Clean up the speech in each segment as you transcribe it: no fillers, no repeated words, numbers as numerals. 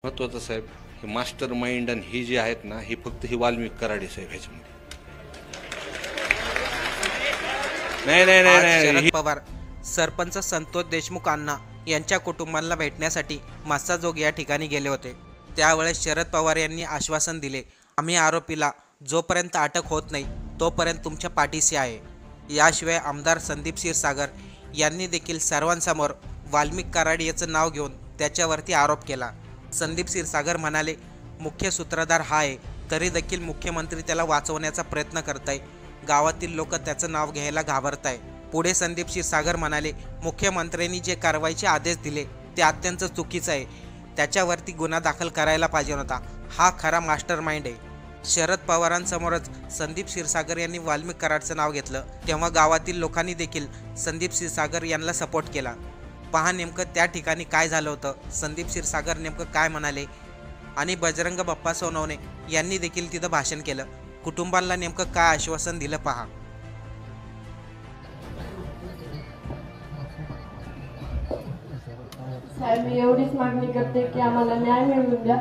महत्वाचं साहेब, हे master mind आणि ही जी आहेत ना, ही फक्त ही वाल्मिक कराडे साहेब ह्याच्यामध्ये. नाही नाही नाही आज नाही शरद पवार सरपंच संतोष देशमुख अण्णा यांच्या कुटुंबाला भेटण्यासाठी मस्साजोग या ठिकाणी गेले होते. त्यावेळेस शरद पवार यांनी आश्वासन दिले, आम्ही आरोपीला जोपर्यंत अटक होत नाही तोपर्यंत तुमच्या पाठीशी आहे. याशिवाय आमदार संदीप क्षीरसागर यांनी देखील सर्वांसमोर वाल्मिक कराड याचं नाव घेऊन त्याच्यावरती आरोप केला. संदीप क्षीरसागर म्हणाले, मुख्य सूत्रधार हा आहे तरी देखील मुख्यमंत्री त्याला वाचवण्याचा प्रयत्न करत आहे. गावातील लोक त्याचं नाव घ्यायला घाबरत आहे. पुढे संदीप क्षीरसागर म्हणाले, मुख्यमंत्र्यांनी जे कारवाईचे आदेश दिले ते अत्यंत चुकीचं आहे. त्याच्यावरती गुन्हा दाखल करायला पाहिजे होता. हा खरा मास्टर माइंड आहे. शरद पवारांसमोरच संदीप क्षीरसागर यांनी वाल्मिक कराडचं नाव घेतलं. तेव्हा गावातील लोकांनी देखील संदीप क्षीरसागर यांना सपोर्ट केला. पहा नेमकं त्या ठिकाणी काय झालं होतं, संदीप क्षीरसागर नेमकं काय म्हणाले आणि बजरंग बाप्पा सोनवणे यांनी देखील तिथं भाषण केलं. कुटुंबाला नेमकं काय आश्वासन दिलं पहा. साहेब, मी एवढीच मागणी करते की आम्हाला न्याय मिळवून द्या.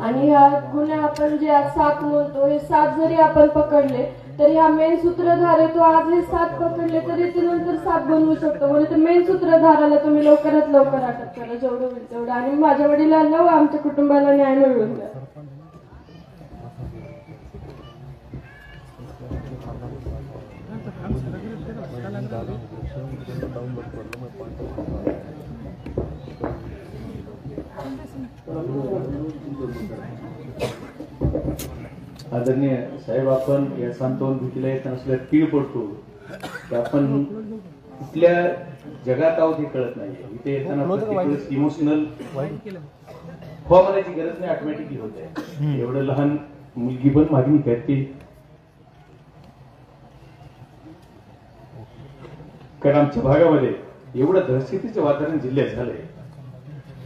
आणि ह्या गुन्हे आपण जे आज 7 म्हणतो, हे 7 जरी आपण पकडले तरी हा मेन सूत्रधार आहे. तो आज हे 7 पकडले तरी ते नंतर 7 बनवू शकतो. म्हणजे ते मेन सूत्रधाराला तुम्ही लवकरात लवकर अटक करा, जेवढं होईल तेवढं. आणि माझ्या वडिलांना व आमच्या कुटुंबाला न्याय मिळवून द्या. आदरणीय साहेब, आपण या सांत्वन भीतीला येत नसल्या तीळ पडतो की आपण कुठल्या जगात आहोत हे कळत नाही. इथे येताना प्रत्येक इमोशनल व्हायची गरज नाही, ऑटोमॅटिकली होत आहे. एवढं लहान मुलगी पण मागणी करते, कारण आमच्या भागामध्ये एवढं दहशतीचं वातावरण जिल्ह्यात झालंय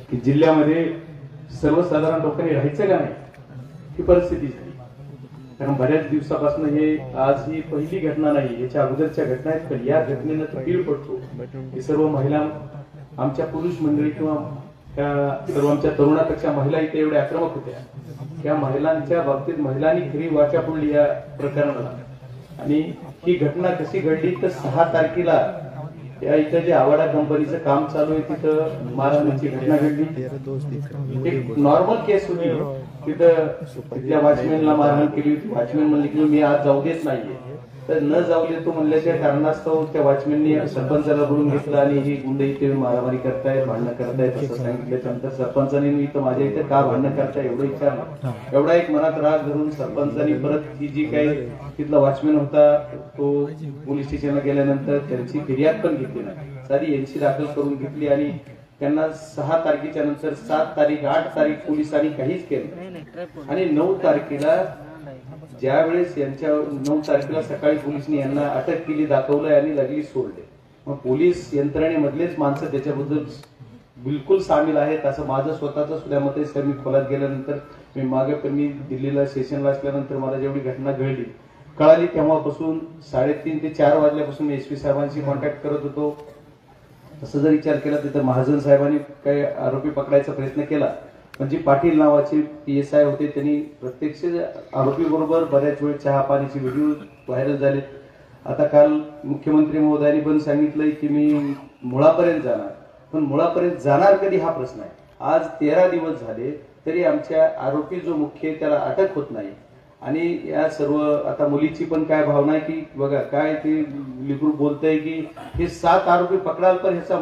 की जिल्ह्यामध्ये सर्वसाधारण लोकांनी राहायचं का नाही ही परिस्थिती झाली. कारण बऱ्याच दिवसापासून हे आज ही पहिली घटना नाही, याच्या अगोदरच्या घटना आहेत. पण या घटनेनं तपील पडतो की सर्व महिला, आमच्या पुरुष मंडळी किंवा त्या सर्व आमच्या तरुणापेक्षा महिला इथे एवढ्या आक्रमक होत्या. त्या महिलांच्या बाबतीत महिलांनी खरी वाचा फोडली या प्रकरणाला. आणि ही घटना कशी घडली तर 6 तारखेला या इथं जे आवाडा कंपनीचं काम चालू आहे तिथं मारहाणीची घटना घडली. एक नॉर्मल केस होती. तिथं तिथल्या वॉचमॅनला मारहाण केली होती. वॉचमॅन म्हणले की मी आज जाऊ देत नाहीये, तर न जाऊ देतो म्हणल्याच्या कारणास्तव त्या वॉचमॅननी सरपंचाला बोलून घेतलं आणि ही गुंड इथे मारामारी करतायत, भांडणं करतायत असं सांगितल्यानंतर सरपंचाने इथं माझ्या इथे का भांडणं करताय एवढं विचारलं. एवढा एक मनात राग धरून सरपंचानी परत ही जी काही तिथला वॉचमॅन होता तो पोलीस स्टेशनला गेल्यानंतर त्यांची फिर्याद पण घेतली नाही, सारी यांची दाखल करून घेतली. आणि त्यांना 6 तारखेच्या नंतर 7 तारीख 8 तारीख पोलिसांनी काहीच केलं. आणि 9 तारखेला ज्यावेळेस यांच्या 9 तारखेला सकाळी पोलिसांनी यांना अटक केली, दाखवलं आणि लगेच सोडले. मग पोलीस यंत्रणेमधलेच माणसं त्याच्याबद्दल बिलकुल सामील आहेत असं माझं स्वतःचं सुद्धा मत आहे. सर, मी खोलात गेल्यानंतर मी मागे पण मी दिल्लीला सेशनला असल्यानंतर मला जेवढी घटना कळाली तेव्हापासून 3:30 ते 4 वाजल्यापासून मी एसपी साहेबांशी कॉन्टॅक्ट करत होतो. तसं जर विचार केला तिथं महाजन साहेबांनी काही आरोपी पकडायचा प्रयत्न केला, पण जी पाटील नावाचे PSI होते त्यांनी प्रत्यक्ष आरोपी बरोबर बऱ्याच वेळ चहा पाण्याचे व्हिडिओ व्हायरल झाले. आता काल मुख्यमंत्री महोदयांनी पण सांगितलंय की मी मुळापर्यंत जाणार, पण मुळापर्यंत जाणार कधी हा प्रश्न आहे. आज 13 दिवस झाले तरी आमच्या आरोपी जो मुख्य आहे त्याला अटक होत नाही. आणि या सर्व आता मुलीची पण काय भावना आहे की बघा काय ते लिग्रुप बोलतंय की हे 7 आरोपी पकडाल, पण ह्याचा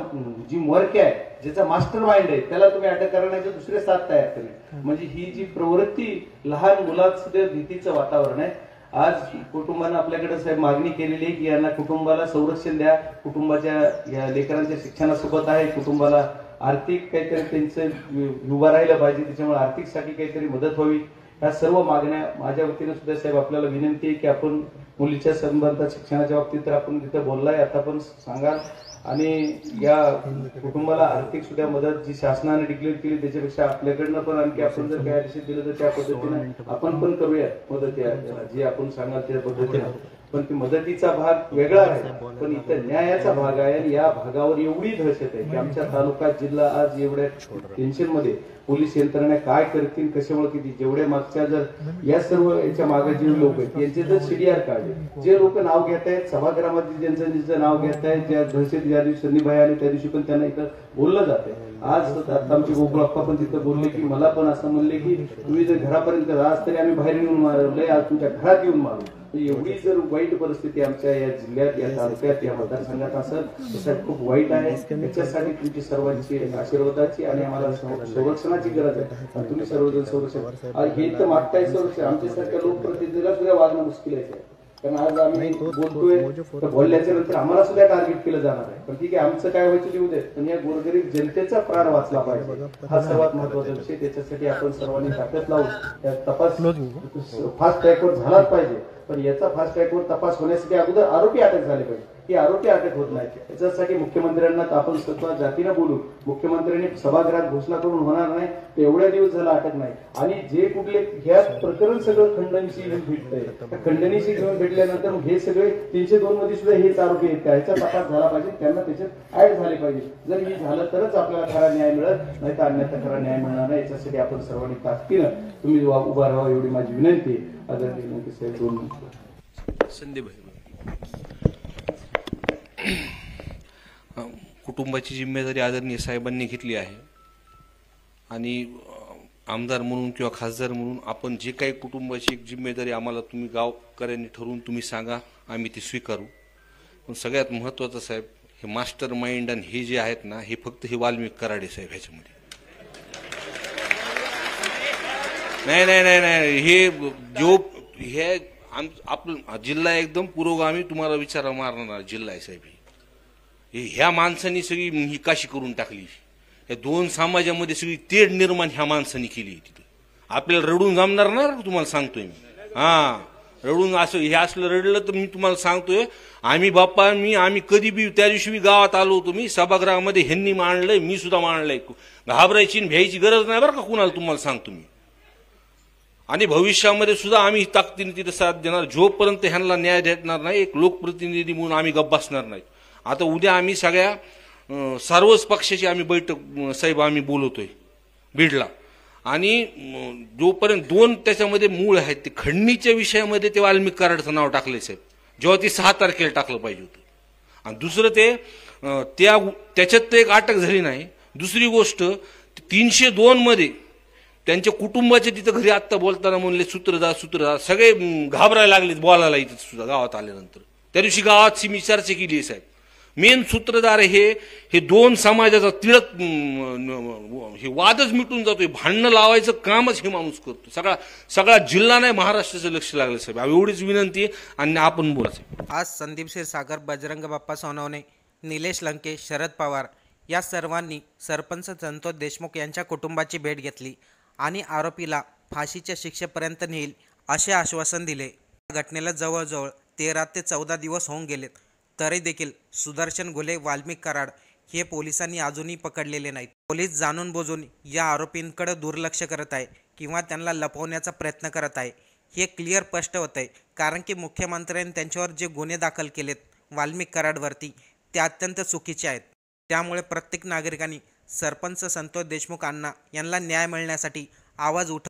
जी मोरक्या आहे, ज्याचा मास्टर माइंड आहे त्याला तुम्ही अटक करण्याचे दुसरे 7 तयार करेल. म्हणजे ही जी प्रवृत्ती लहान मुलात सुद्धा भीतीचं वातावरण आहे. आज कुटुंबानं आपल्याकडे साहेब मागणी केलेली आहे की यांना कुटुंबाला संरक्षण द्या, कुटुंबाच्या या लेकरांच्या शिक्षणासोबत आहे, कुटुंबाला आर्थिक काहीतरी त्यांचं उभं राहिलं पाहिजे, त्याच्यामुळे आर्थिकसाठी काहीतरी मदत व्हावी. या सर्व मागण्या माझ्या वतीने सुद्धा साहेब आपल्याला विनंती आहे की आपण मुलीच्या संबंधात शिक्षणाच्या बाबतीत तर आपण तिथे बोललाय, आता पण सांगाल आणि या कुटुंबाला आर्थिक सुद्धा मदत जी शासनाने डिक्लेअर केली त्याच्यापेक्षा आपल्याकडनं पण आणखी आपण जर काय आदेश दिलं तर त्या पद्धतीने आपण पण करूया मदत याला जी आपण सांगाल त्या पद्धतीने. पण ती मदतीचा भाग वेगळा आहे, पण इथं न्यायाचा भाग आहे आणि या भागावर एवढी दहशत आहे की आमच्या तालुका जिल्हा आज एवढ्या टेन्शन मध्ये पोलीस यंत्रणा काय करतील कशामुळे किती जेवढ्या मागच्या जर या सर्व याच्या मागे जे लोक आहेत यांचे जर सीडीआर काढले जे लोक नाव घेत आहेत सभागृहामध्ये ज्यांचं नाव घेत आहेत ज्या दहशत ज्या दिवशी संदीप भाई आले त्या दिवशी पण त्यांना इथं बोललं जाते. आज आता आमचे गोकुळ अप्पा पण तिथं बोलले की मला पण असं म्हणले की तुम्ही जर घरापर्यंत आज तरी आम्ही बाहेर येऊन मारले आज तुमच्या घरात येऊन मारू. एवढी जर वाईट परिस्थिती आमच्या या जिल्ह्यात या तालुक्यात या मतदारसंघात असेल तर खूप वाईट आहे. त्याच्यासाठी तुमची सर्वांची आशीर्वादाची आणि आम्हाला संरक्षणाची गरज आहे. तुम्ही सर्वजण संरक्षण हे तर मागताय संरक्षण आमच्यासारख्या लोकप्रतिनिधीला सुद्धा वागणं मुश्किल आहे. कारण आज आम्ही बोलतोय तर बोलल्याच्या नंतर आम्हाला सुद्धा टार्गेट केलं जाणार आहे. पण ठीक आहे आमचं काय व्हायचं लिहू दे पण या गोरगरीब जनतेचा प्राण वाचला पाहिजे हा सर्वात महत्वाचा विषय. त्याच्यासाठी आपण सर्वांनी ताकद लावून तपास फास्ट ट्रॅकवर झालाच पाहिजे. पण याचा फास्ट ट्रॅकवर तपास होण्यासाठी अगोदर आरोपी अटक झाले पाहिजे. ही आरोपी अटक होत नाही याच्यासाठी मुख्यमंत्र्यांना आपण स्वतः जातीनं बोलू. मुख्यमंत्र्यांनी सभागृहात घोषणा करून होणार नाही तर एवढ्या दिवस झाला अटक नाही. आणि जे कुठले ह्या प्रकरण सगळं खंडणीशी घेऊन भेटतंय खंडणीशी घेऊन भेटल्यानंतर हे सगळे 302 मध्ये सुद्धा हेच आरोपी आहेत का ह्याचा तपास झाला पाहिजे. त्यांना त्याच्यात ऍड झाले पाहिजे. जर हे झालं तरच आपल्याला खरा न्याय मिळत नाही तर अन्यथा खरा न्याय मिळणार नाही. याच्यासाठी आपण सर्वांनी ताकदीनं तुम्ही उभा राहावा एवढी माझी विनंती आहे. आदरणीय विनंती साहेब दोन संदीप भाई कुटुंबाची जिम्मेदारी आदरणीय साहेबांनी घेतली आहे आणि आमदार म्हणून किंवा खासदार म्हणून आपण जे काही कुटुंबाची एक जिम्मेदारी आम्हाला तुम्ही गावकऱ्यांनी ठरवून तुम्ही सांगा आम्ही ती स्वीकारू. पण सगळ्यात महत्त्वाचं साहेब हे मास्टर माइंड आणि हे जे आहेत ना हे फक्त हे वाल्मिक कराडे साहेब ह्याच्यामध्ये नाही नाही नाही नाही हे जो हे आपला जिल्हा एकदम पुरोगामी तुम्हाला विचारा मारणार जिल्हा आहे साहेब. ह्या माणसांनी सगळी ही काशी करून टाकली. या दोन समाजामध्ये सगळी तेढ निर्माण ह्या माणसांनी केली. तिथे आपल्याला रडून जमणार ना तुम्हाला सांगतोय मी. रडून असं हे असलं रडलं तर मी तुम्हाला सांगतोय आम्ही बाप्पा आम्ही कधी बी त्या दिवशी बी गावात आलो होतो मी सभागृहामध्ये ह्यांनी मांडलंय मी सुद्धा मांडलंय. घाबरायची भ्यायची गरज नाही बरं का कुणाला तुम्हाला सांगतो मी. आणि भविष्यामध्ये सुद्धा आम्ही ताकदीने तिथे साथ देणार जोपर्यंत ह्यांना न्याय देणार नाही. एक लोकप्रतिनिधी म्हणून आम्ही गप्प बसणार नाही. आता उद्या आम्ही सगळ्या सर्वच पक्षाची आम्ही बैठक साहेब आम्ही बोलवतोय बीडला. आणि जोपर्यंत दोन त्याच्यामध्ये मूळ आहेत ते खंडणीच्या विषयामध्ये ते वाल्मिक कराडचं नाव टाकले साहेब जेव्हा ते 6 तारखेला टाकलं पाहिजे होतं. आणि दुसरं ते त्याच्यात तर एक अटक झाली नाही. दुसरी गोष्ट 302 मध्ये त्यांच्या कुटुंबाचे तिथं घरी आत्ता बोलताना म्हणले सूत्रधार सगळे घाबरायला लागले बोलायला इथे सुद्धा गावात आल्यानंतर. त्या दिवशी गावात मी चर्चा केली आहे साहेब. मेन सूत्रधार हे दोन समाजाचा तिळक हे वादच मिटून जातोय. भांडणं लावायचं कामच हे माणूस करतो. सगळा जिल्हा नाही महाराष्ट्राचं लक्ष लागलं साहेब. एवढीच विनंती आहे आणि आपण बोलायचं. आज संदीप क्षीरसागर, बजरंग बाप्पा सोनवणे, निलेश लंके, शरद पवार या सर्वांनी सरपंच संतोष देशमुख यांच्या कुटुंबाची भेट घेतली आणि आरोपीला फाशीच्या शिक्षेपर्यंत नेईल असे आश्वासन दिले. या घटनेला जवळजवळ 13 ते 14 दिवस होऊन गेलेत तरी देखील सुदर्शन घुले, वाल्मिक कराड हे पोलिसांनी अजूनही पकडलेले नाहीत. पोलीस जाणून बुजून या आरोपींकडे दुर्लक्ष करत आहे किंवा त्यांना लपवण्याचा प्रयत्न करत आहे हे क्लिअर स्पष्ट होत आहे. कारण की मुख्यमंत्र्यांनी त्यांच्यावर जे गुन्हे दाखल केलेत वाल्मिक कराडवरती ते अत्यंत चुकीचे आहेत. त्यामुळे प्रत्येक नागरिकांनी सरपंच संतोष देशमुख अण्णा यांना न्याय मिळण्यासाठी आवाज